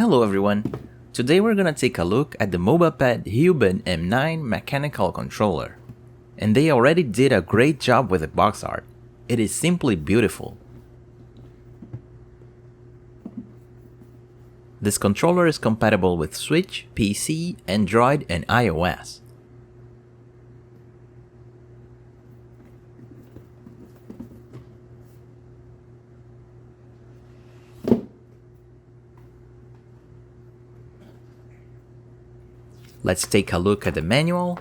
Hello everyone! Today we're gonna take a look at the Mobapad Huben M9 mechanical controller. And they already did a great job with the box art. It is simply beautiful. This controller is compatible with Switch, PC, Android and iOS. Let's take a look at the manual.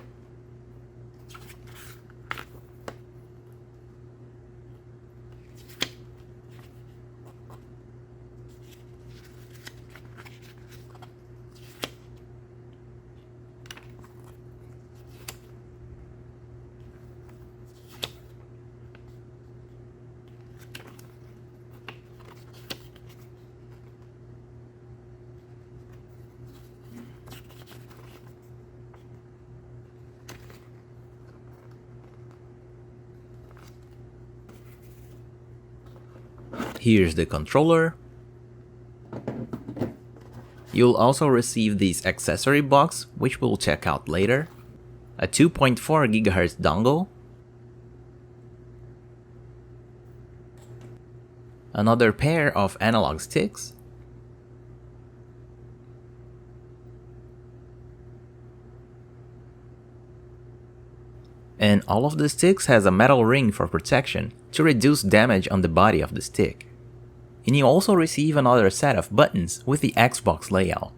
Here's the controller. You'll also receive this accessory box, which we'll check out later, a 2.4 GHz dongle, another pair of analog sticks, and all of the sticks has a metal ring for protection to reduce damage on the body of the stick. And you also receive another set of buttons with the Xbox layout.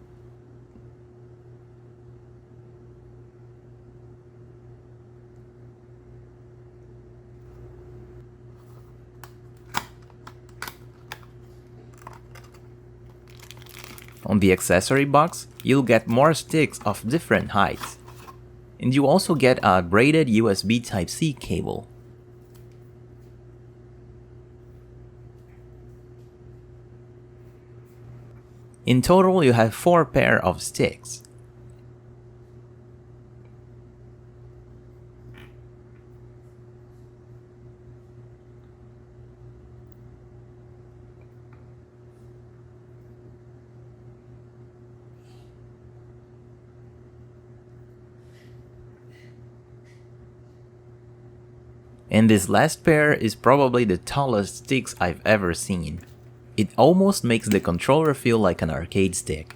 On the accessory box, you'll get more sticks of different heights. And you also get a braided USB Type-C cable. In total, you have 4 pair of sticks. And this last pair is probably the tallest sticks I've ever seen. It almost makes the controller feel like an arcade stick.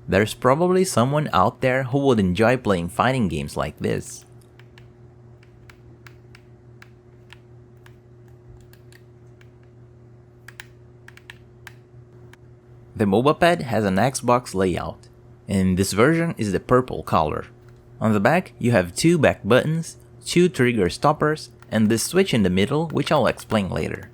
There's probably someone out there who would enjoy playing fighting games like this. The Mobapad has an Xbox layout, and this version is the purple color. On the back, you have 2 back buttons, 2 trigger stoppers, and this switch in the middle, which I'll explain later.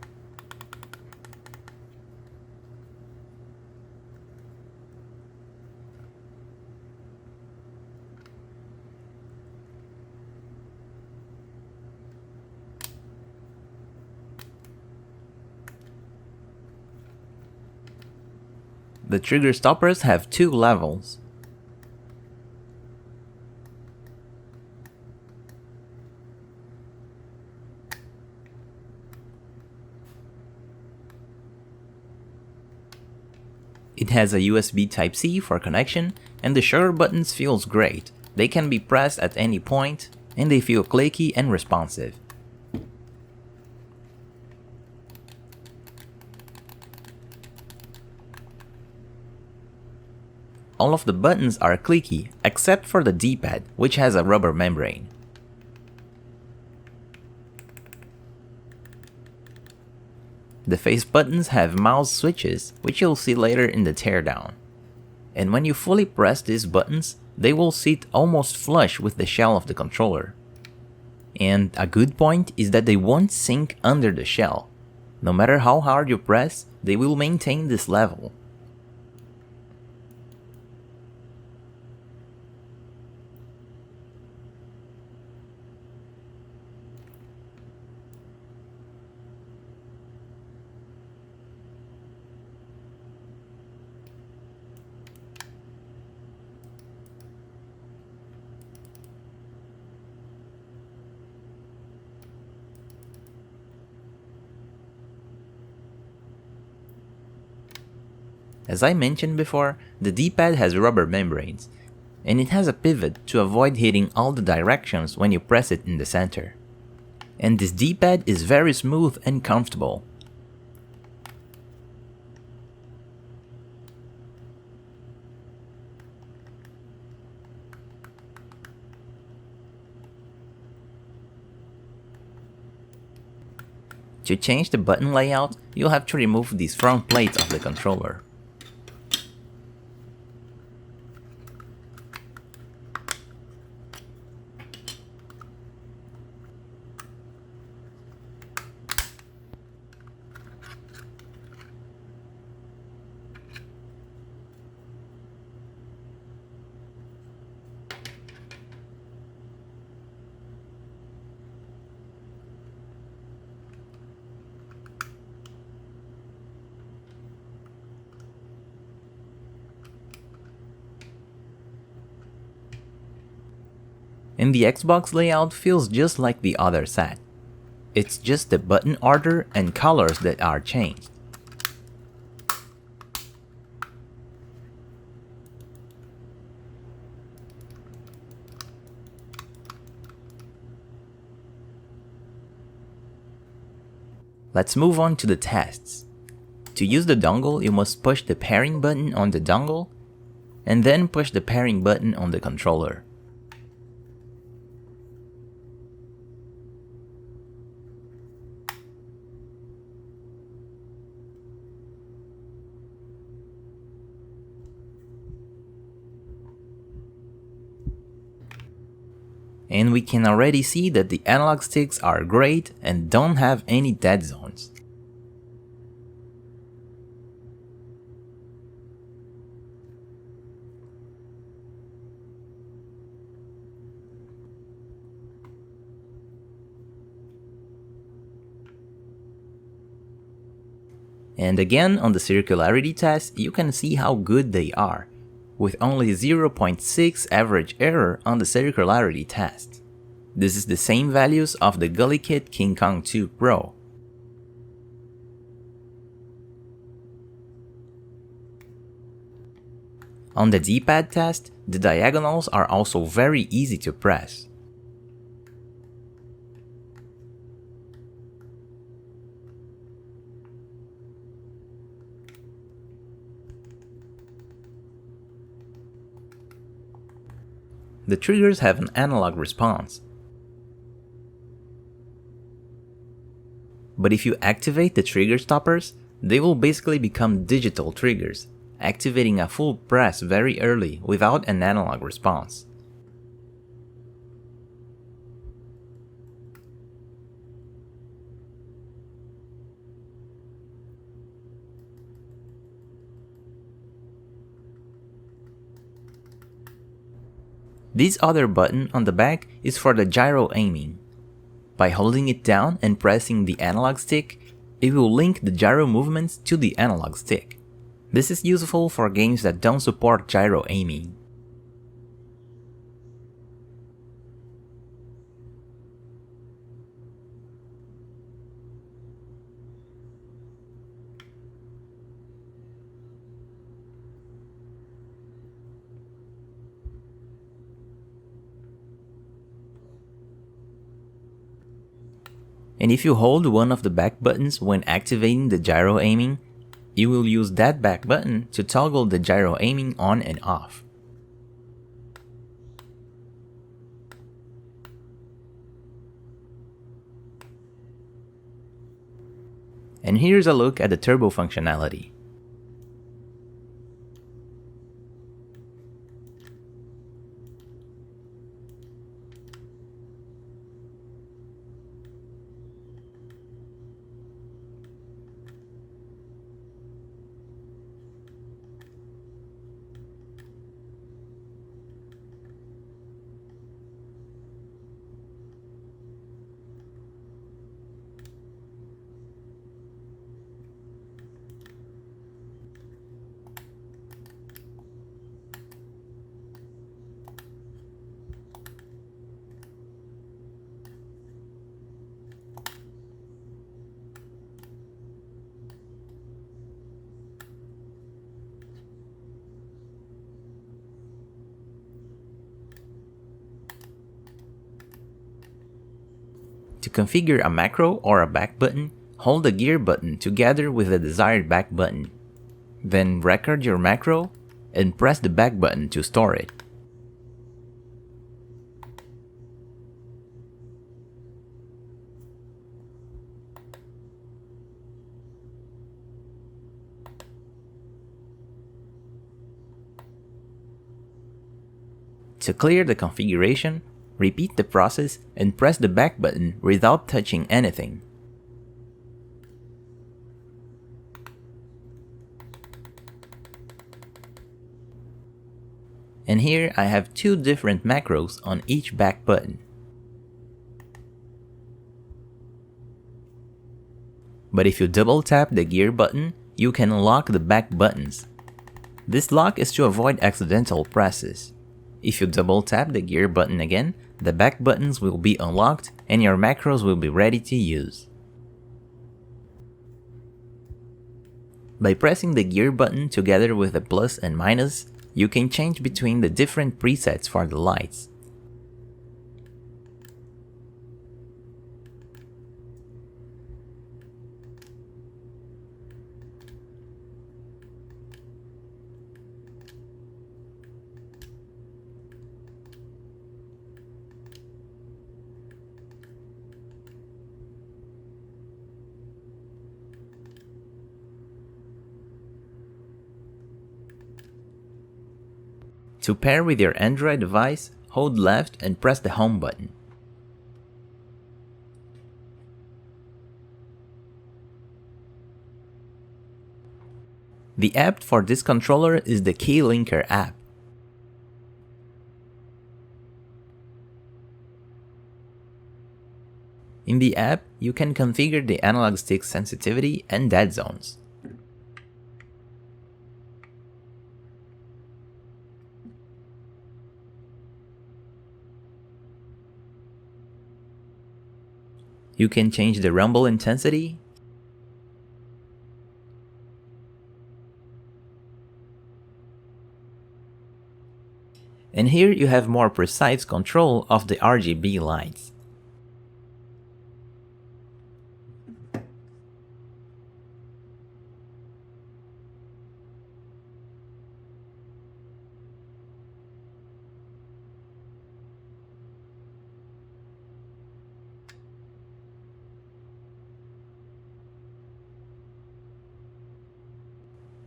The trigger stoppers have 2 levels. It has a USB Type-C for connection, and the shutter buttons feels great. They can be pressed at any point, and they feel clicky and responsive. All of the buttons are clicky, except for the Dpad, which has a rubber membrane. The face buttons have mouse switches, which you'll see later in the teardown. And when you fully press these buttons, they will sit almost flush with the shell of the controller. And a good point is that they won't sink under the shell. No matter how hard you press, they will maintain this level. As I mentioned before, the D-pad has rubber membranes, and it has a pivot to avoid hitting all the directions when you press it in the center. And this D-pad is very smooth and comfortable. To change the button layout, you'll have to remove these front plates of the controller. And the Xbox layout feels just like the other set. It's just the button order and colors that are changed. Let's move on to the tests. To use the dongle, you must push the pairing button on the dongle, and then push the pairing button on the controller. And we can already see that the analog sticks are great and don't have any dead zones. And again, on the circularity test, you can see how good they are, with only 0.6 average error on the circularity test. This is the same values of the GullyKit King Kong 2 Pro. On the D-pad test, the diagonals are also very easy to press. The triggers have an analog response. But if you activate the trigger stoppers, they will basically become digital triggers, activating a full press very early without an analog response. This other button on the back is for the gyro aiming. By holding it down and pressing the analog stick, it will link the gyro movements to the analog stick. This is useful for games that don't support gyro aiming. And if you hold one of the back buttons when activating the gyro aiming, you will use that back button to toggle the gyro aiming on and off. And here's a look at the turbo functionality. To configure a macro or a back button, hold the gear button together with the desired back button. Then record your macro and press the back button to store it. To clear the configuration, repeat the process and press the back button without touching anything. And here I have two different macros on each back button. But if you double tap the gear button, you can lock the back buttons. This lock is to avoid accidental presses. If you double tap the gear button again, the back buttons will be unlocked and your macros will be ready to use. By pressing the gear button together with the plus and minus, you can change between the different presets for the lights. To pair with your Android device, hold left and press the home button. The app for this controller is the Key Linker app. In the app, you can configure the analog stick sensitivity and dead zones. You can change the rumble intensity, and here you have more precise control of the RGB lights.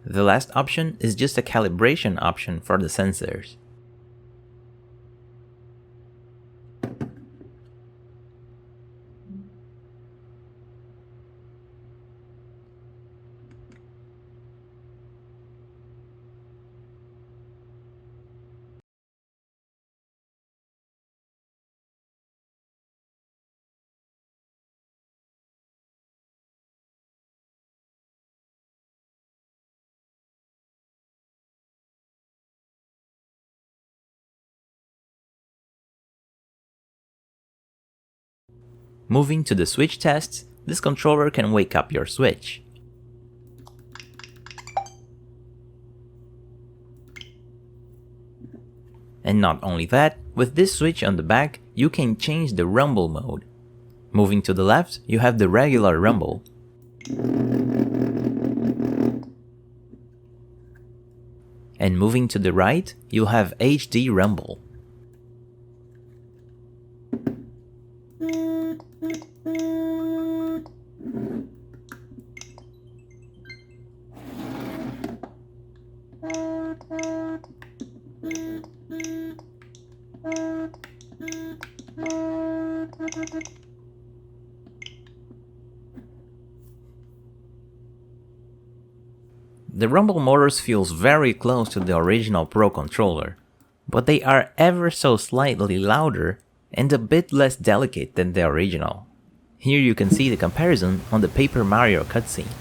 The last option is just a calibration option for the sensors. Moving to the switch tests, this controller can wake up your switch. And not only that, with this switch on the back, you can change the rumble mode. Moving to the left, you have the regular rumble. And moving to the right, you'll have HD rumble. The rumble motors feels very close to the original Pro controller, but they are ever so slightly louder and a bit less delicate than the original. Here you can see the comparison on the Paper Mario cutscene.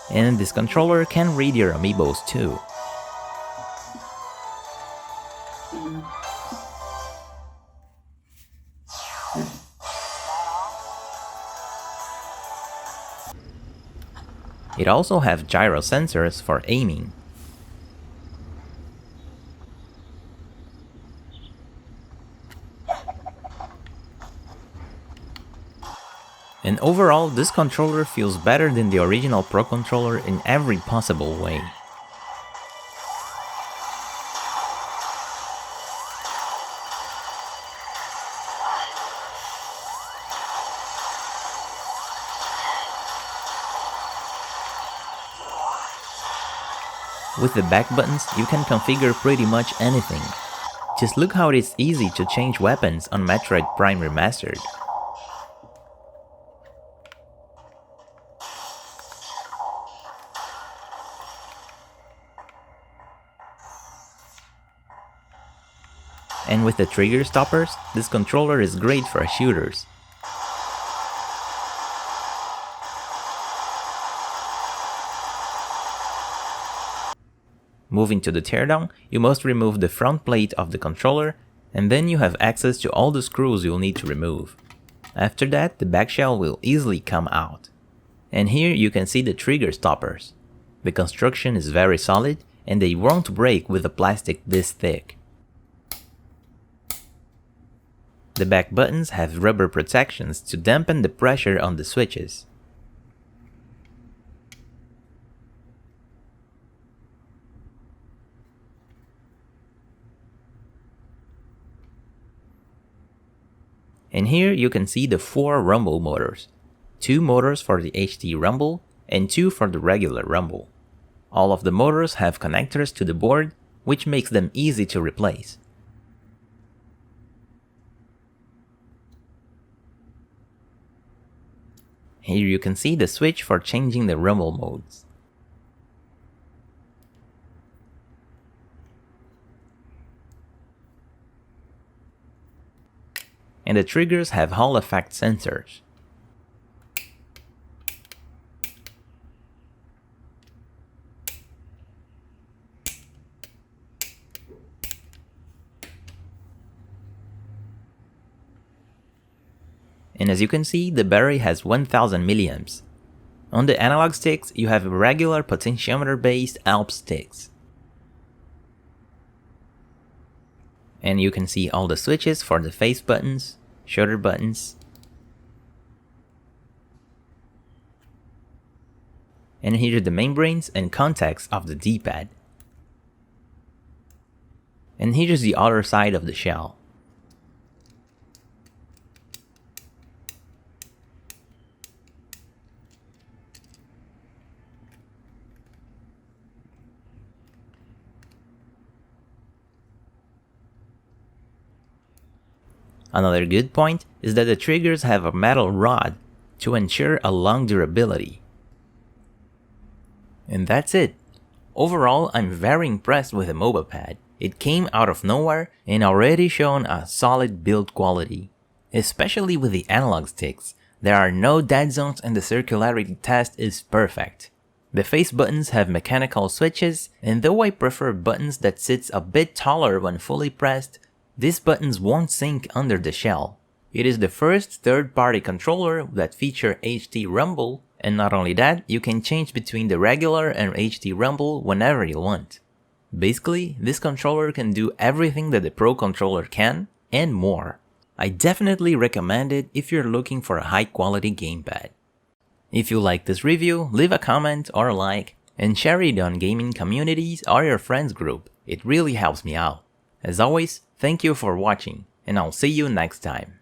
And this controller can read your Amiibos too. It also has gyro sensors for aiming. And overall, this controller feels better than the original Pro controller in every possible way. With the back buttons, you can configure pretty much anything. Just look how it is easy to change weapons on Metroid Prime Remastered. And with the trigger stoppers, this controller is great for shooters. Moving to the teardown, you must remove the front plate of the controller, and then you have access to all the screws you'll need to remove. After that, the back shell will easily come out. And here you can see the trigger stoppers. The construction is very solid, and they won't break with a plastic this thick. The back buttons have rubber protections to dampen the pressure on the switches. And here you can see the 4 rumble motors. 2 motors for the HT rumble and 2 for the regular rumble. All of the motors have connectors to the board, which makes them easy to replace. Here you can see the switch for changing the rumble modes. And the triggers have Hall effect sensors. And as you can see, the battery has 1000 milliamps. On the analog sticks, you have regular potentiometer based ALP sticks. And you can see all the switches for the face buttons, shoulder buttons. And here are the membranes and contacts of the Dpad. And here's the other side of the shell. Another good point is that the triggers have a metal rod to ensure a long durability. And that's it. Overall, I'm very impressed with the Mobapad. It came out of nowhere and already shown a solid build quality. Especially with the analog sticks. There are no dead zones and the circularity test is perfect. The face buttons have mechanical switches, and though I prefer buttons that sits a bit taller when fully pressed, these buttons won't sink under the shell. It is the first third-party controller that feature HT rumble, and not only that, you can change between the regular and HT rumble whenever you want. Basically, this controller can do everything that the Pro controller can, and more. I definitely recommend it if you're looking for a high quality gamepad. If you like this review, leave a comment or a like, and share it on gaming communities or your friends group. It really helps me out. As always, thank you for watching, and I'll see you next time.